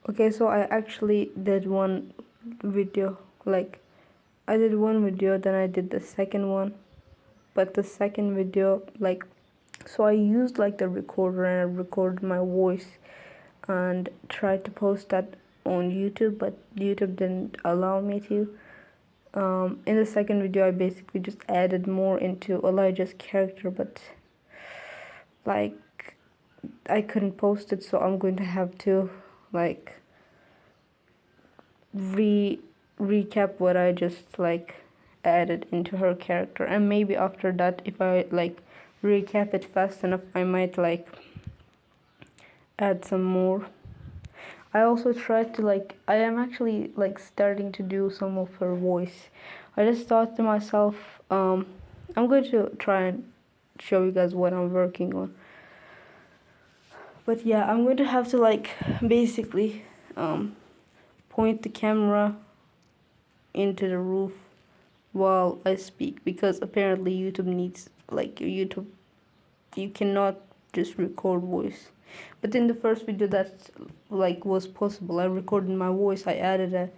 Okay, so I actually did one video, like, I did one video, then I did the second one, but the second video, like, so I used like the recorder and I recorded my voice and tried to post that on YouTube, but YouTube didn't allow me to. In the second video, I basically just added more into Elijah's character, but like I couldn't post it, so I'm going to have to like recap what I just like added into her character, and maybe after that, if I like recap it fast enough, I might like add some more. I also tried to like, I am actually like starting to do some of her voice. I just thought to myself, I'm going to try and show you guys what I'm working on. But yeah, I'm going to have to like basically point the camera into the roof while I speak, because apparently YouTube needs like YouTube, you cannot just record voice. But in the first video that like was possible, I recorded my voice, I added a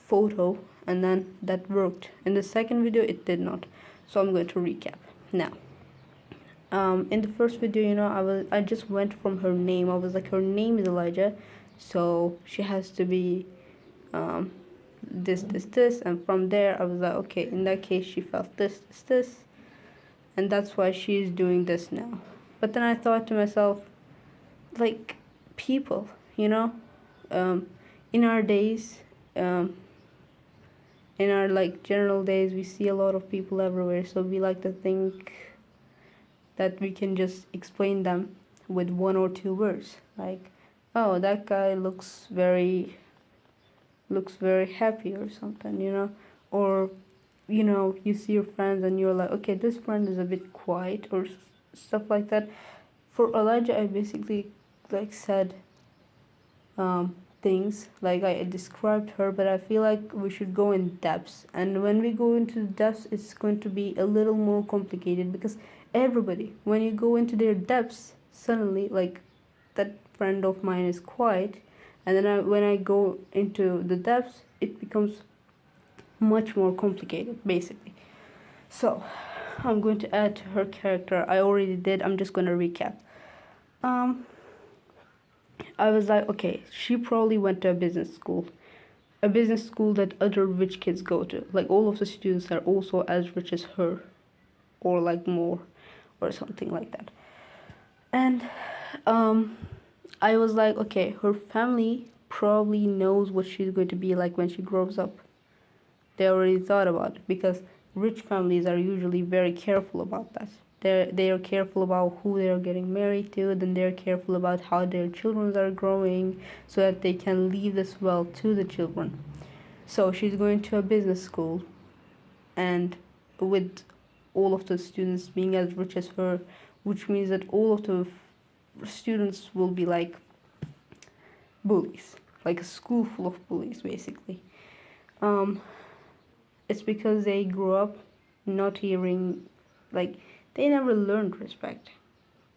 photo, and then that worked. In the second video it did not, so I'm going to recap now. In the first video, I just went from her name. I was like, her name is Elijah, so she has to be this, and from there I was like, okay, in that case she felt this, and that's why she's doing this now. But then I thought to myself, like, people, in our days, in our like general days, we see a lot of people everywhere, so we like to think that we can just explain them with one or two words, like, oh, that guy looks very happy or something. Or you see your friends and you're like, okay, this friend is a bit quiet, or stuff like that. For Elijah, I basically like said things, like I described her, but I feel like we should go in depths, and when we go into the depths, it's going to be a little more complicated, because everybody, when you go into their depths, suddenly like that friend of mine is quiet, and then when I go into the depths, it becomes much more complicated, basically. So I'm going to add to her character. I already did. I'm just going to recap. I was like, okay, she probably went to a business school that other rich kids go to. Like, all of the students are also as rich as her, or like more, or something like that. And I was like, okay, her family probably knows what she's going to be like when she grows up. They already thought about it, because rich families are usually very careful about that. They are careful about who they are getting married to, then they're careful about how their children are growing, so that they can leave this wealth to the children. So she's going to a business school, and with all of the students being as rich as her, which means that all of the students will be like bullies, like a school full of bullies, basically. It's because they grew up not hearing, like, they never learned respect,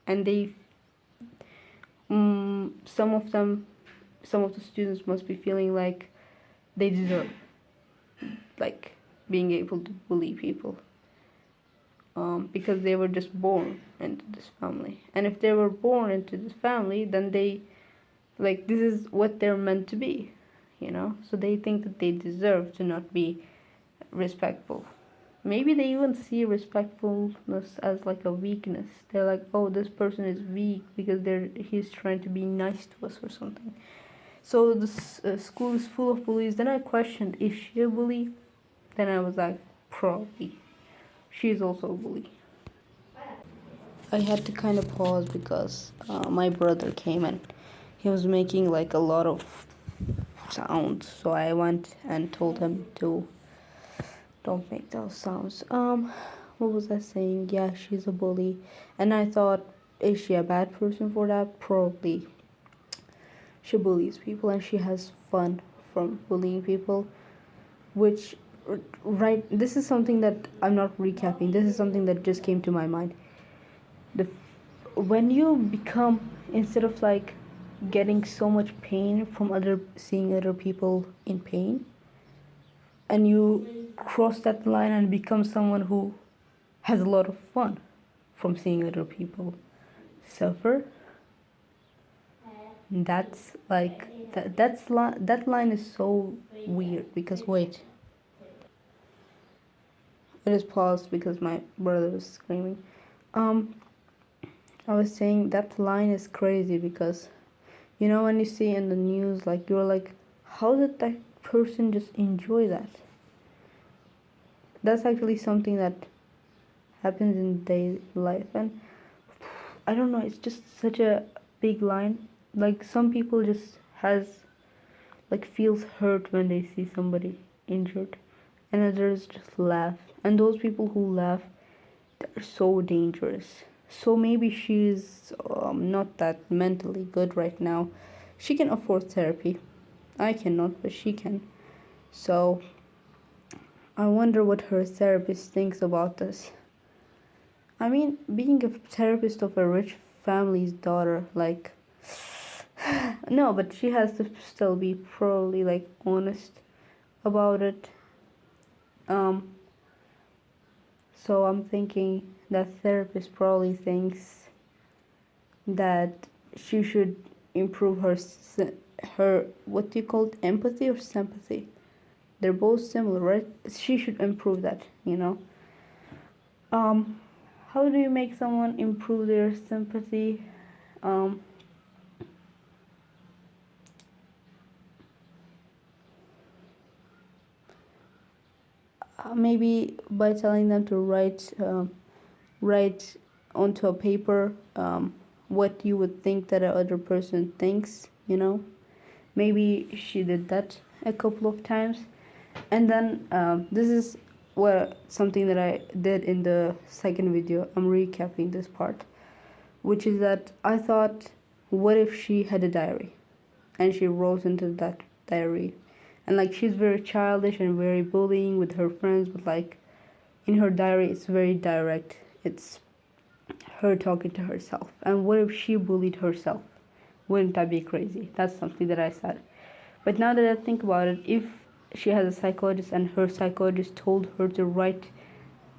and some of the students must be feeling like they deserve, like, being able to bully people, because they were just born into this family. And if they were born into this family, then they, like, this is what they're meant to be, so they think that they deserve to not be respectful. Maybe they even see respectfulness as like a weakness. They're like, oh, this person is weak because he's trying to be nice to us or something. So this school is full of bullies. Then I questioned, is she a bully? Then I was like, probably. She's also a bully. I had to kind of pause because my brother came and he was making like a lot of sounds. So I went and told him to don't make those sounds. What was I saying? Yeah, she's a bully. And I thought, is she a bad person for that? Probably. She bullies people and she has fun from bullying people, which, right, this is something that I'm not recapping. This is something that just came to my mind. When you become, instead of like getting so much pain from other seeing other people in pain, and you cross that line and become someone who has a lot of fun from seeing other people suffer. That's like that line is so weird because wait, I just paused because my brother was screaming. Um, I was saying that line is crazy because when you see in the news, like you're like, how did that person just enjoy that? That's actually something that happens in daily life, and I don't know. It's just such a big line. Like some people just has like feels hurt when they see somebody injured, and others just laugh. And those people who laugh, they're so dangerous. So maybe she's not that mentally good right now. She can afford therapy. I cannot, but she can. So I wonder what her therapist thinks about this. I mean, being a therapist of a rich family's daughter, like, no, but she has to still be probably like honest about it. Um, so I'm thinking that therapist probably thinks that she should improve her what do you call it, empathy or sympathy? They're both similar, right? She should improve that. Um, how do you make someone improve their sympathy? Um, maybe by telling them to write onto a paper what you would think that a other person thinks. Maybe she did that a couple of times, and then this is something that I did in the second video. I'm recapping this part, which is that I thought, what if she had a diary and she wrote into that diary, and like she's very childish and very bullying with her friends, but like in her diary it's very direct. It's her talking to herself. And what if she bullied herself? Wouldn't that be crazy? That's something that I said. But now that I think about it, if she has a psychologist and her psychologist told her to write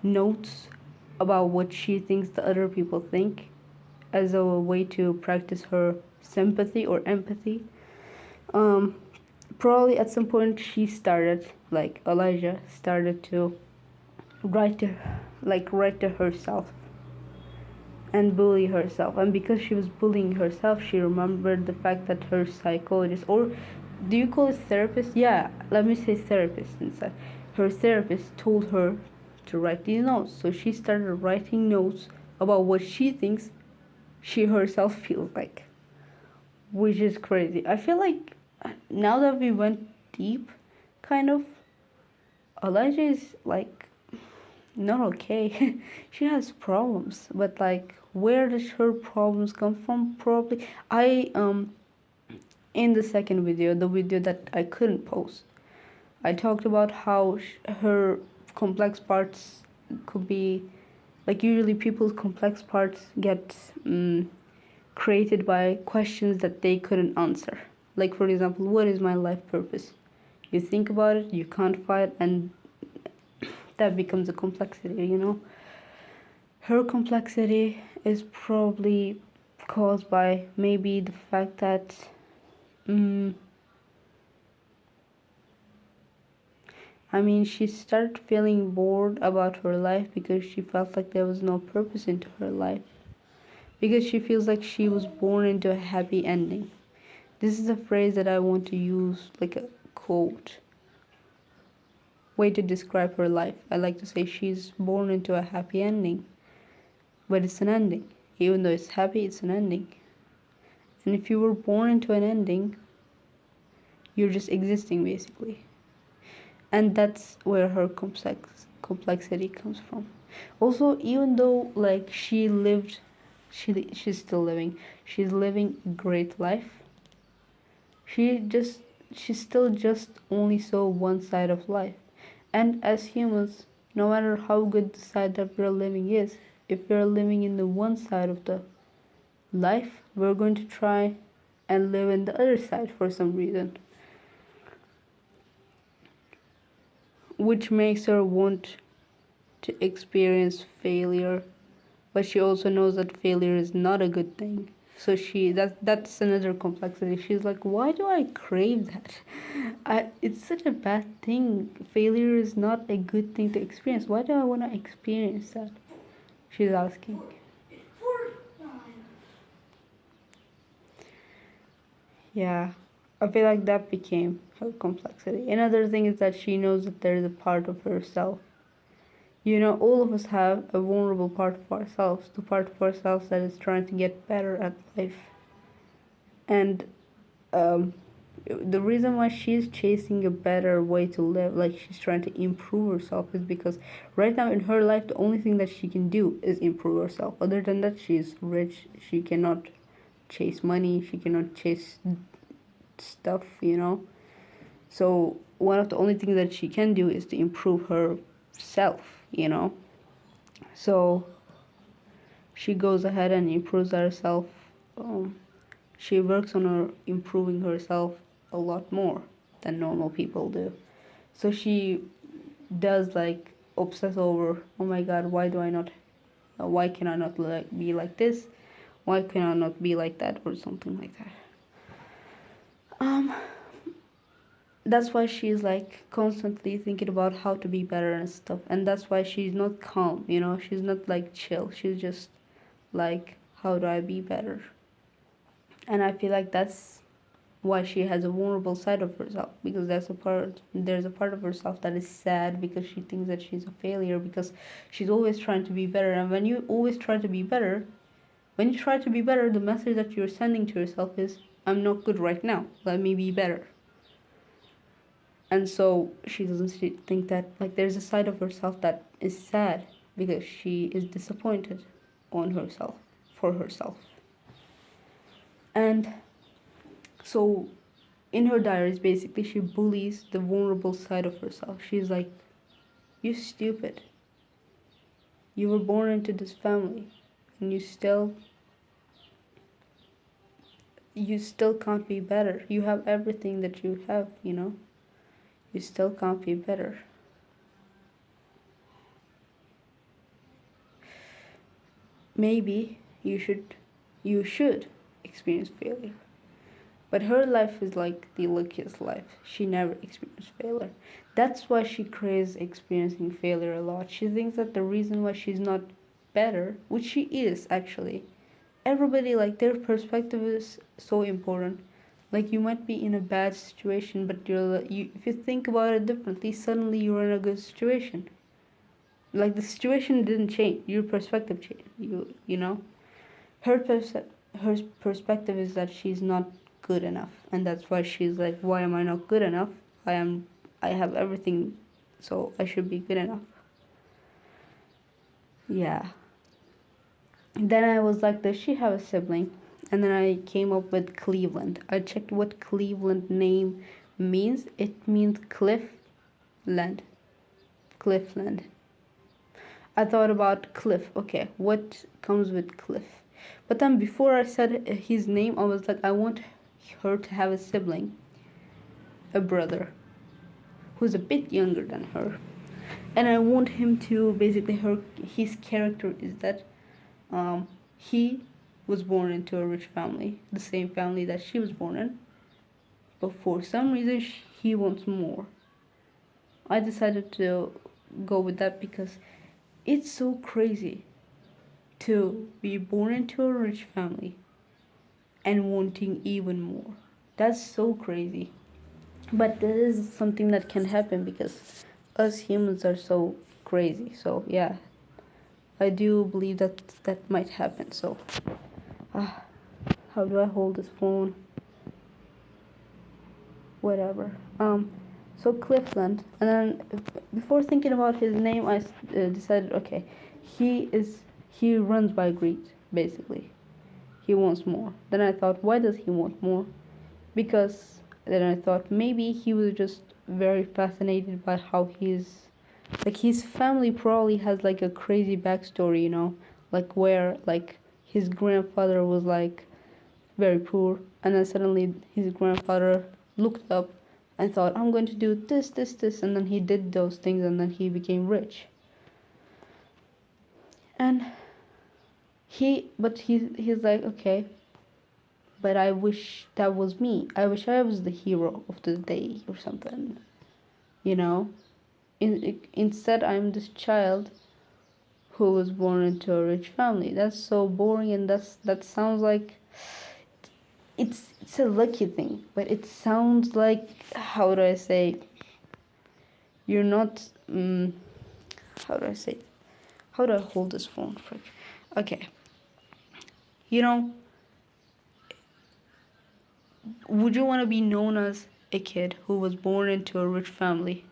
notes about what she thinks the other people think as a way to practice her sympathy or empathy, um, probably at some point she started, like Elijah started to write to, write to herself and bully herself. And because she was bullying herself, she remembered the fact that her psychologist, or do you call it therapist? Yeah, let me say therapist instead. Her therapist told her to write these notes. So she started writing notes about what she thinks she herself feels like, which is crazy. I feel like now that we went deep, kind of, Elijah is like not okay. She has problems, but like, where does her problems come from? Probably I in the second video, the video that I couldn't post, I talked about how her complex parts could be like, usually people's complex parts get created by questions that they couldn't answer. Like, for example, what is my life purpose? You think about it, you can't find, and that becomes a complexity. Her complexity is probably caused by maybe the fact that she started feeling bored about her life because she felt like there was no purpose into her life. Because she feels like she was born into a happy ending. This is a phrase that I want to use, like a quote, way to describe her life. I like to say she's born into a happy ending, but it's an ending. Even though it's happy, it's an ending. And if you were born into an ending, you're just existing basically. And that's where her complexity comes from. Also, even though like she's still living. She's living a great life. She still just only saw one side of life. And as humans, no matter how good the side that we're living is, if we're living in the one side of the life, we're going to try and live in the other side for some reason, which makes her want to experience failure, but she also knows that failure is not a good thing. So that's another complexity. She's like, why do I crave that? It's such a bad thing. Failure is not a good thing to experience. Why do I want to experience that? She's asking. Yeah, I feel like that became her complexity. Another thing is that she knows that there is a part of herself. All of us have a vulnerable part of ourselves, the part of ourselves that is trying to get better at life. And um, the reason why she's chasing a better way to live, like she's trying to improve herself, is because right now in her life, the only thing that she can do is improve herself. Other than that, she's rich. She cannot chase money. She cannot chase stuff. So one of the only things that she can do is to improve herself. So she goes ahead and improves herself. Um, she works on her improving herself a lot more than normal people do. So she does like obsess over, oh my god, why can I not be like this? Why can I not be like that, or something like that? That's why she's like constantly thinking about how to be better and stuff, and that's why she's not calm. She's not like chill. She's just like, how do I be better? And I feel like that's why she has a vulnerable side of herself, because there's a part of herself that is sad because she thinks that she's a failure, because she's always trying to be better. And when you always try to be better, the message that you're sending to yourself is, I'm not good right now, let me be better. And so she doesn't think that, like, there's a side of herself that is sad because she is disappointed on herself, for herself. And so in her diaries, basically, she bullies the vulnerable side of herself. She's like, you stupid. You were born into this family and you still can't be better. You have everything that you have. You still can't be better. Maybe you should experience failure. But her life is like the luckiest life. She never experienced failure. That's why she craves experiencing failure a lot. She thinks that the reason why she's not better, which she is actually, everybody, like, their perspective is so important. Like, you might be in a bad situation, but if you think about it differently, suddenly you're in a good situation. Like, the situation didn't change, your perspective changed. You know, her her perspective is that she's not good enough, and that's why she's like, why am I not good enough? I have everything, so I should be good enough. Yeah. Then I was like, does she have a sibling? And then I came up with Cleveland. I checked what Cleveland name means. It means Cliffland. Cliffland. I thought about Cliff. Okay, what comes with Cliff? But then before I said his name, I was like, I want her to have a sibling, a brother, who's a bit younger than her. And I want him to, basically, his character is that he was born into a rich family, the same family that she was born in, but for some reason he wants more. I decided to go with that because it's so crazy to be born into a rich family and wanting even more. That's so crazy. But that is something that can happen because us humans are so crazy. So yeah, I do believe that might happen. So how do I hold this phone? Whatever. So Cliffland, and then before thinking about his name, I decided, okay, he runs by greed, basically. He wants more. Then I thought, why does he want more? Because then I thought maybe he was just very fascinated by how his family probably has like a crazy backstory, like where like his grandfather was like very poor, and then suddenly his grandfather looked up and thought, I'm going to do this, this, this, and then he did those things, and then he became rich. And he's like, okay, but I wish that was me. I wish I was the hero of the day or something, you know? Instead, I'm this child who was born into a rich family. That's so boring, and that sounds like it's a lucky thing, but it sounds like, how do I say? You're not. How do I say? How do I hold this phone? Frick. Okay. You know, would you want to be known as a kid who was born into a rich family,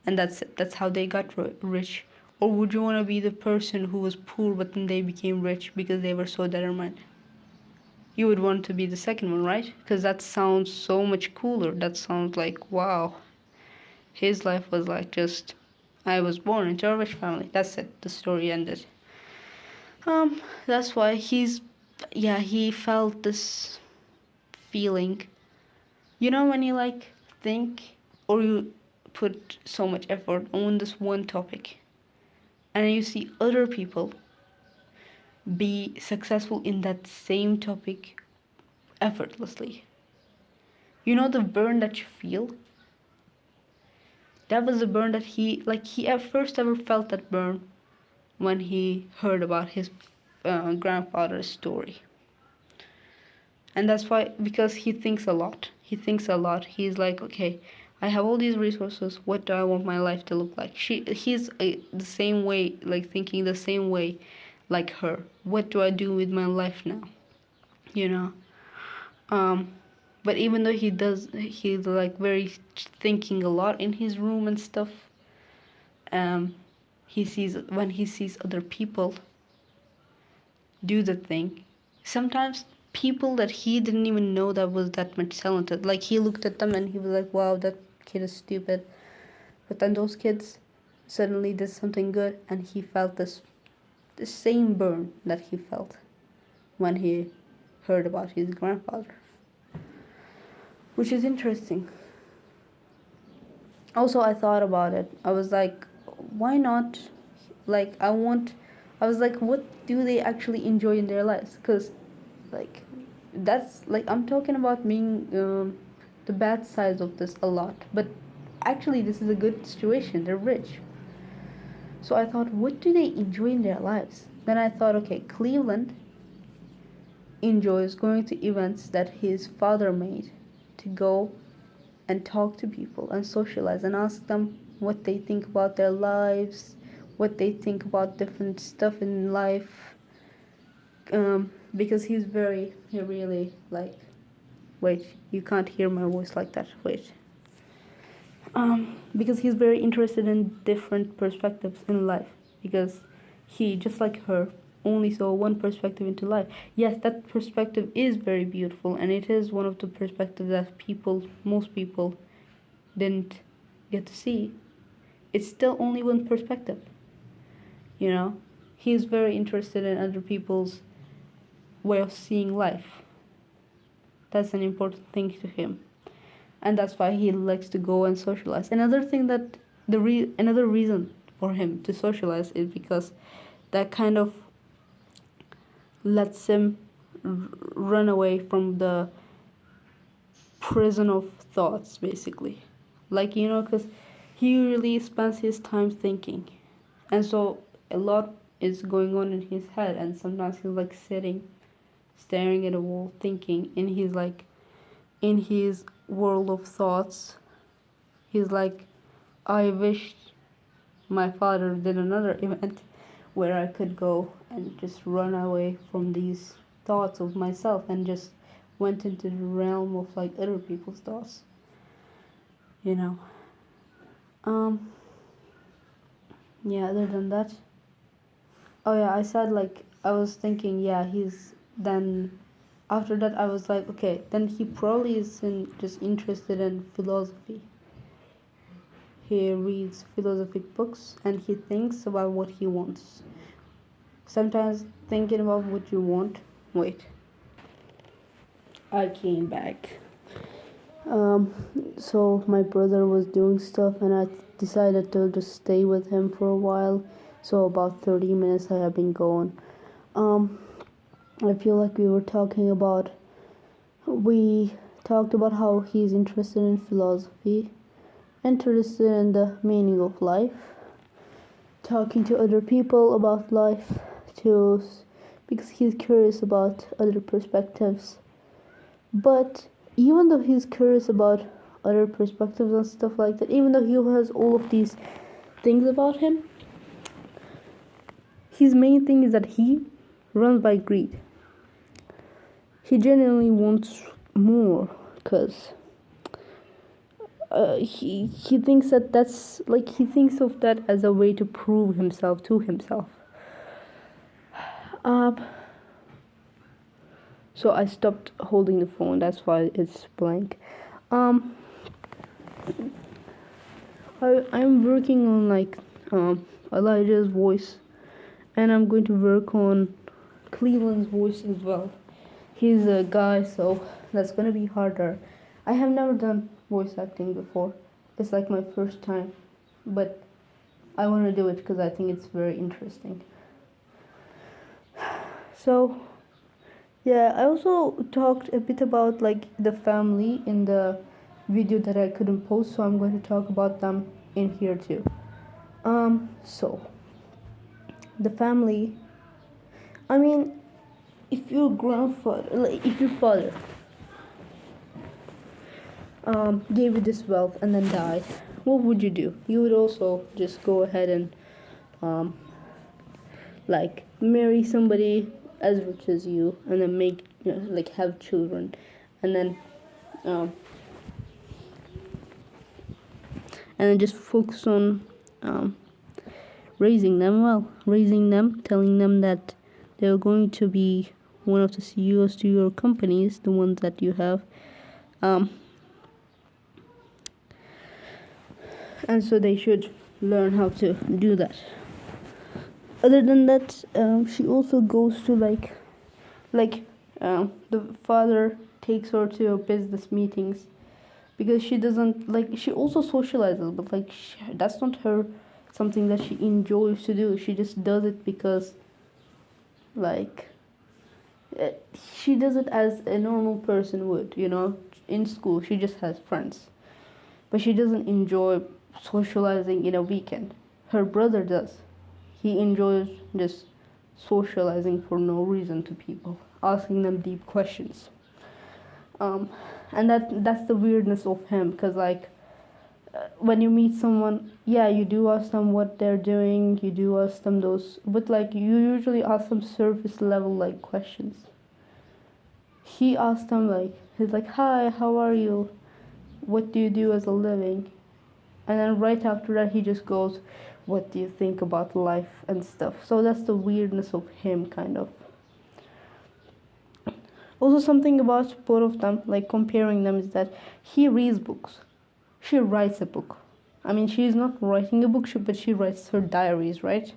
and that's it? That's how they got rich? Or would you want to be the person who was poor but then they became rich because they were so determined? You would want to be the second one, right? Because that sounds so much cooler. That sounds like, wow, his life was like just, I was born into a rich family. That's it. The story ended. That's why he felt this feeling. You know when you like think or you put so much effort on this one topic and you see other people be successful in that same topic effortlessly. You know the burn that you feel? That was the burn that he at first ever felt that burn when he heard about his grandfather's story. And that's why, because he thinks a lot. He thinks a lot. He's like, okay, I have all these resources. What do I want my life to look like? He's the same way, like thinking the same way, like her. What do I do with my life now? You know. But even though he's like very thinking a lot in his room and stuff. When he sees other people do the thing, sometimes people that he didn't even know that was that much talented, like he looked at them and he was like, wow, that kid is stupid, but then those kids suddenly did something good, and he felt the same burn that he felt when he heard about his grandfather, which is interesting. Also, I thought about it. I was like, why not? Like, I was like, what do they actually enjoy in their lives? Because, like, that's like, I'm talking about being the bad sides of this a lot. But actually, this is a good situation. They're rich. So I thought, what do they enjoy in their lives? Then I thought, okay, Cleveland enjoys going to events that his father made to go and talk to people and socialize and ask them what they think about their lives, what they think about different stuff in life. Because he really like, wait, you can't hear my voice like that, wait. Because he's very interested in different perspectives in life, because he, just like her, only saw one perspective into life. Yes, that perspective is very beautiful, and it is one of the perspectives that most people didn't get to see. It's still only one perspective, you know. He's very interested in other people's way of seeing life. That's an important thing to him, and that's why he likes to go and socialize. Another thing that another reason for him to socialize is because that kind of lets him run away from the prison of thoughts, basically. Like, you know, because he really spends his time thinking, and so a lot is going on in his head, and sometimes he's like sitting staring at a wall thinking, and he's like in his world of thoughts. He's like, I wish my father did another event where I could go and just run away from these thoughts of myself and just went into the realm of like other people's thoughts, you know. Yeah, other than that, oh yeah, I said, like, I was thinking, yeah, he's then after that I was like, okay, then he probably isn't just interested in philosophy. He reads philosophic books and he thinks about what he wants. Sometimes thinking about what you want, wait, I came back. Um, so my brother was doing stuff, and I decided to just stay with him for a while. So about 30 minutes I have been gone. Um, I feel like we talked about how he's interested in philosophy, interested in the meaning of life, talking to other people about life, to because he's curious about other perspectives. But even though he's curious about other perspectives and stuff like that, even though he has all of these things about him, his main thing is that he runs by greed. He genuinely wants more because he thinks that's like he thinks of that as a way to prove himself to himself. Um, so I stopped holding the phone. That's why it's blank. Um, I'm working on Elijah's voice, and I'm going to work on Cleveland's voice as well. He's a guy, so that's gonna be harder. I have never done voice acting before. It's like my first time, but I want to do it because I think it's very interesting. So, yeah, I also talked a bit about like the family in the video that I couldn't post, so I'm going to talk about them in here too. So the family. I mean, if your grandfather, like if your father, gave you this wealth and then died, what would you do? You would also just go ahead and um, like marry somebody as rich as you, and then make like have children, and then um, just focus on um, raising them well, raising them, telling them that they're going to be one of the CEOs to your companies, the ones that you have. And so they should learn how to do that. Other than that, she also goes to the father takes her to business meetings because she doesn't like. She also socializes, but like that's not her something that she enjoys to do. She just does it because like she does it as a normal person would. In school she just has friends, but she doesn't enjoy socializing in a weekend. Her brother does. He enjoys just socializing for no reason to people, asking them deep questions. Um, and that's the weirdness of him, because when you meet someone, yeah, you do ask them what they're doing, you do ask them those, but like you usually ask them surface level like questions. He asked them he's like, "Hi, how are you? What do you do as a living?" And then right after that, he just goes, "What do you think about life and stuff?" So that's the weirdness of him, kind of. Also, something about both of them, like comparing them, is that he reads books. She writes a book. I mean, she's not writing a book, but she writes her diaries, right?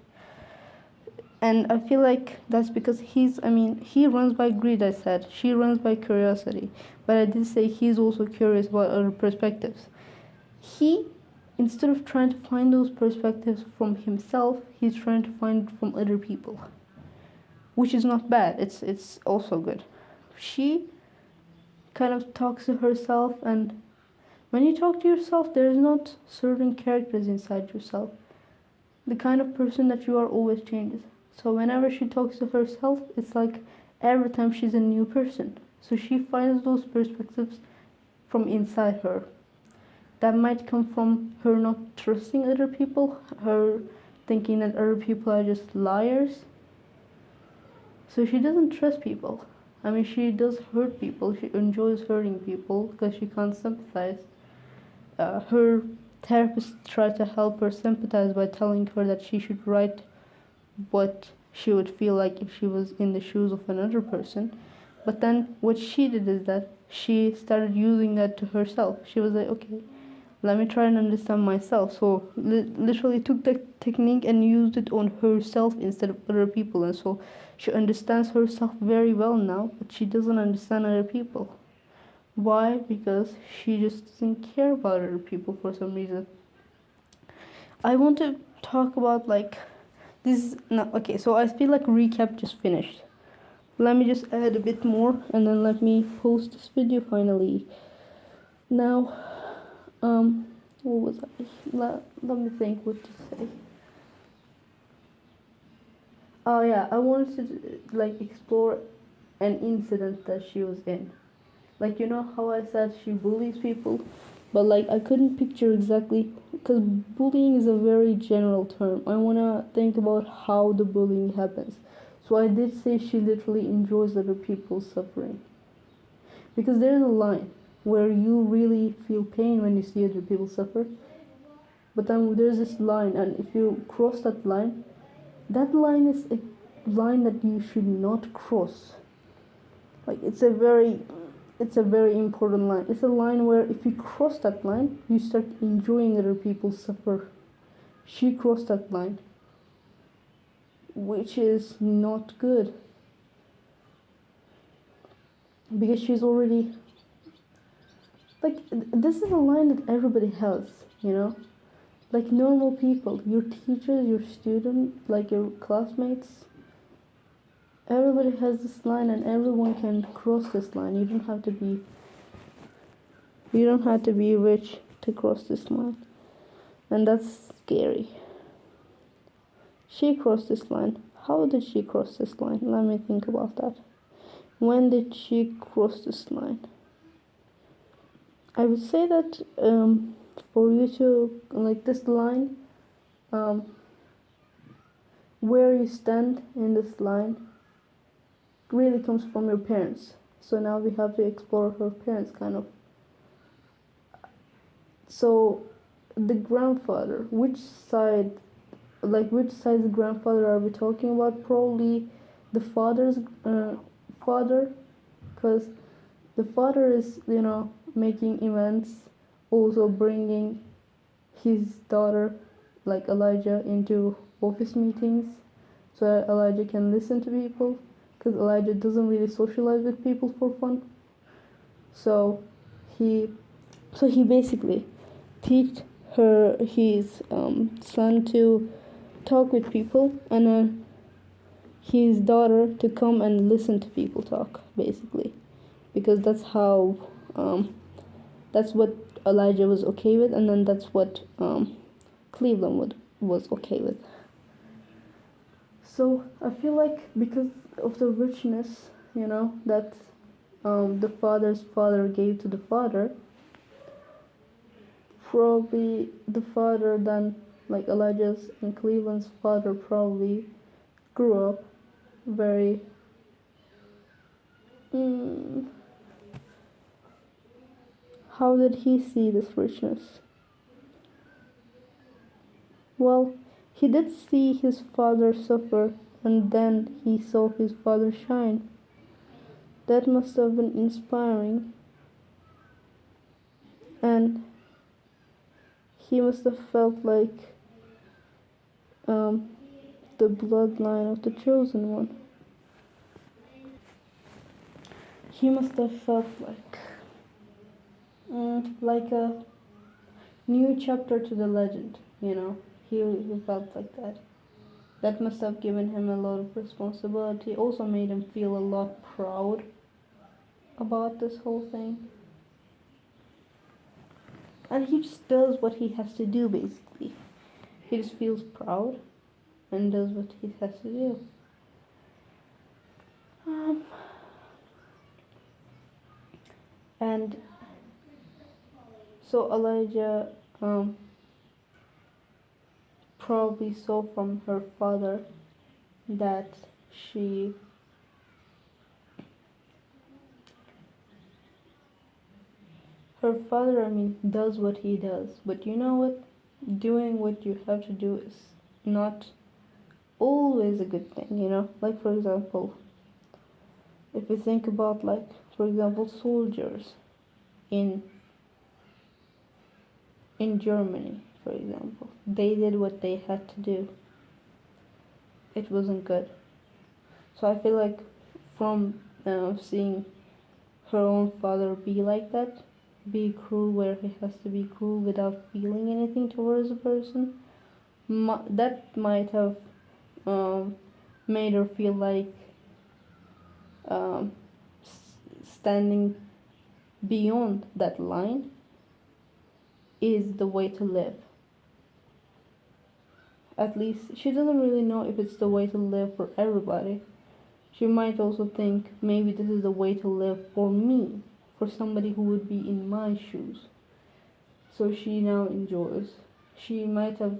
And I feel like that's because he runs by greed, I said. She runs by curiosity. But I did say he's also curious about other perspectives. He, instead of trying to find those perspectives from himself, he's trying to find it from other people. Which is not bad, it's also good. She kind of talks to herself, and when you talk to yourself, there's not certain characters inside yourself. The kind of person that you are always changes. So whenever she talks to herself, it's like every time she's a new person. So she finds those perspectives from inside her. That might come from her not trusting other people, her thinking that other people are just liars. So she doesn't trust people. I mean, she does hurt people. She enjoys hurting people because she can't sympathize. Her therapist tried to help her sympathize by telling her that she should write what she would feel like if she was in the shoes of another person. But then what she did is that she started using that to herself. She was like, okay, let me try and understand myself. So literally took the technique and used it on herself instead of other people. And so she understands herself very well now, but she doesn't understand other people. Why? Because she just doesn't care about other people for some reason. I want to talk about like this is not okay, so I feel like recap just finished. Let me just add a bit more and then let me post this video finally. Now, what was I? Let me think what to say. Oh yeah, I wanted to like explore an incident that she was in. Like, you know how I said she bullies people, but like I couldn't picture exactly because bullying is a very general term. I want to think about how the bullying happens. So I did say she literally enjoys other people's suffering. Because there's a line where you really feel pain when you see other people suffer. But then there's this line, and if you cross that line is a line that you should not cross. Like it's a very important line. It's a line where if you cross that line, you start enjoying other people suffer. She crossed that line, which is not good because she's already like this is a line that everybody has, you know, like normal people, your teachers, your student, like your classmates. Everybody has this line, and everyone can cross this line. You don't have to be rich to cross this line. And that's scary. She crossed this line. How did she cross this line? Let me think about that. When did she cross this line? I would say that for you to like this line, where you stand in this line really comes from your parents. So now we have to explore her parents kind of. So the grandfather, which side's grandfather are we talking about? Probably the father's father, because the father is, you know, making events, also bringing his daughter, like Elijah, into office meetings so that Elijah can listen to people, because Elijah doesn't really socialize with people for fun. So he basically teach his son to talk with people, and his daughter to come and listen to people talk, basically, because that's what Elijah was okay with, and then that's what Cleveland was okay with. So I feel like because of the richness, you know, that the father's father gave to the father, probably the father then, like Elijah's and Cleveland's father, probably grew up very how did he see this richness? Well, he did see his father suffer, and then he saw his father shine. That must have been inspiring, and he must have felt like the bloodline of the chosen one. He must have felt like a new chapter to the legend, you know. He felt like that. That must have given him a lot of responsibility, also made him feel a lot proud about this whole thing. And he just does what he has to do, basically. He just feels proud and does what he has to do. And so Elijah probably saw from her father that her father, does what he does. But you know what? Doing what you have to do is not always a good thing, you know? Like, for example, if you think about, like, for example, soldiers in Germany, for example, they did what they had to do. It wasn't good. So I feel like from seeing her own father be like that, be cruel where he has to be cruel without feeling anything towards a person. That might have um, made her feel like um, standing beyond that line is the way to live. At least she doesn't really know if it's the way to live for everybody. She might also think maybe this is the way to live for me, for somebody who would be in my shoes. So she now enjoys. She might have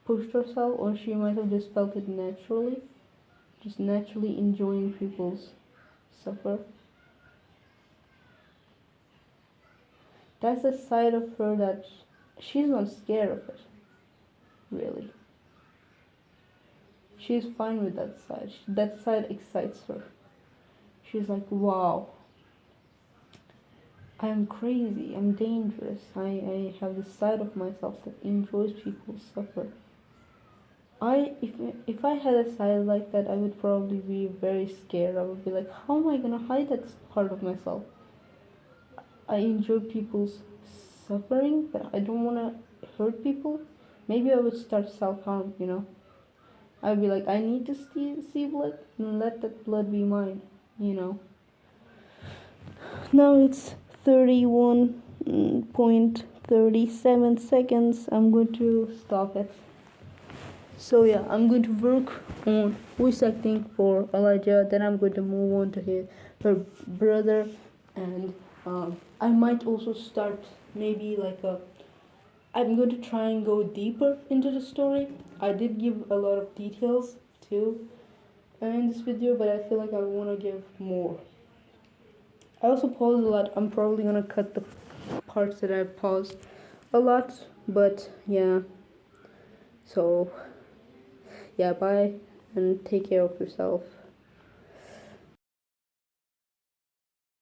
pushed herself, or she might have just felt it naturally, just naturally enjoying people's suffer. That's a side of her that she's not scared of it, really. She's fine with that side. That side excites her. She's like, wow, I'm crazy, I'm dangerous. I have this side of myself that enjoys people suffer. If I had a side like that, I would probably be very scared. I would be like, how am I gonna hide that part of myself? I enjoy people's suffering, but I don't wanna hurt people. Maybe I would start self harm. I'd be like, I need to see blood, and let that blood be mine. You know. Now it's 31.37 seconds. I'm going to stop it. So yeah, I'm going to work on voice acting for Elijah. Then I'm going to move on to her brother, and I might also start maybe like I'm going to try and go deeper into the story. I did give a lot of details too in this video, but I feel like I want to give more. I also paused a lot. I'm probably gonna cut the parts that I paused a lot, but yeah. So yeah, bye and take care of yourself.